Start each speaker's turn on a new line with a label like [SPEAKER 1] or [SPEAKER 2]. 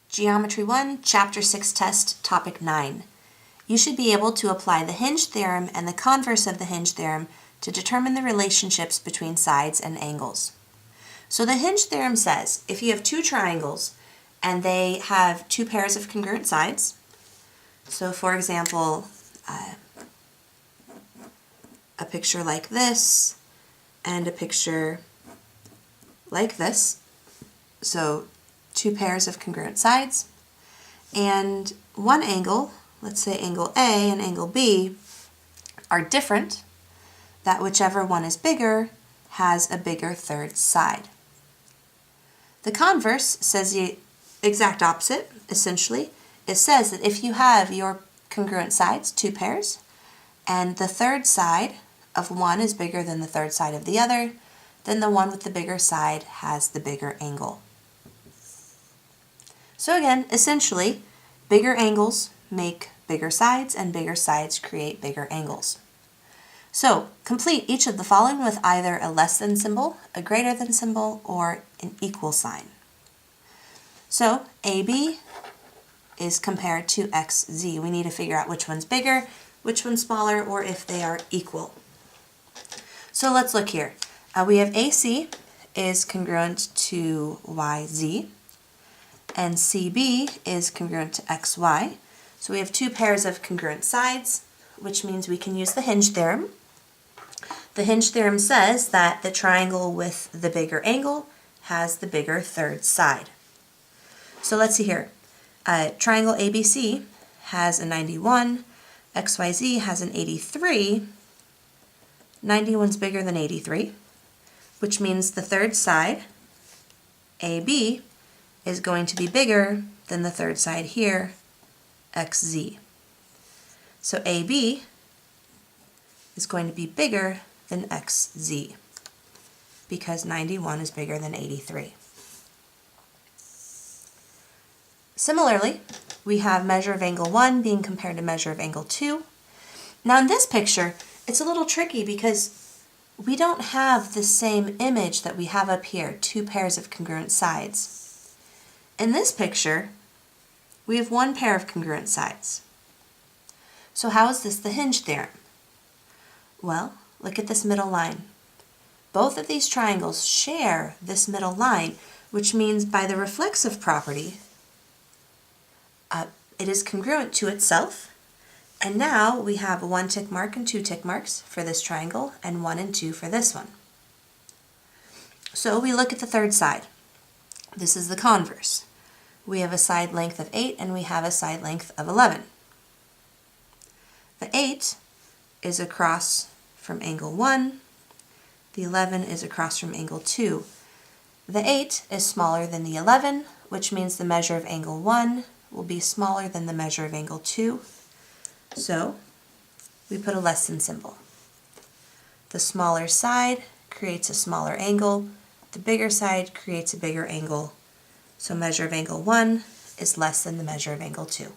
[SPEAKER 1] Geometry 1, Chapter 6 Test, Topic 9. You should be able to apply the hinge theorem and the converse of the hinge theorem to determine the relationships between sides and angles. So the hinge theorem says if you have two triangles and they have two pairs of congruent sides, so for example, a picture like this and a picture like this, so two pairs of congruent sides, and one angle, let's say angle A and angle B, are different, that whichever one is bigger has a bigger third side. The converse says the exact opposite, essentially. It says that if you have your congruent sides, two pairs, and the third side of one is bigger than the third side of the other, then the one with the bigger side has the bigger angle. So again, essentially, bigger angles make bigger sides, and bigger sides create bigger angles. So complete each of the following with either a less than symbol, a greater than symbol, or an equal sign. So AB is compared to XZ. We need to figure out which one's bigger, which one's smaller, or if they are equal. So let's look here. We have AC is congruent to YZ, and CB is congruent to XY. So we have two pairs of congruent sides, which means we can use the hinge theorem. The hinge theorem says that the triangle with the bigger angle has the bigger third side. So let's see here. Triangle ABC has a 91, XYZ has an 83. 91's bigger than 83, which means the third side, AB, is going to be bigger than the third side here, XZ. So AB is going to be bigger than XZ because 91 is bigger than 83. Similarly, we have measure of angle 1 being compared to measure of angle 2. Now in this picture, it's a little tricky because we don't have the same image that we have up here, two pairs of congruent sides. In this picture, we have one pair of congruent sides. So how is this the hinge theorem? Well, look at this middle line. Both of these triangles share this middle line, which means by the reflexive property, it is congruent to itself. And now we have one tick mark and two tick marks for this triangle, and 1 and 2 for this one. So we look at the third side. This is the converse. We have a side length of 8 and we have a side length of 11. The 8 is across from angle 1. The 11 is across from angle 2. The 8 is smaller than the 11, which means the measure of angle 1 will be smaller than the measure of angle 2. So we put a less than symbol. The smaller side creates a smaller angle. The bigger side creates a bigger angle. So measure of angle 1 is less than the measure of angle 2.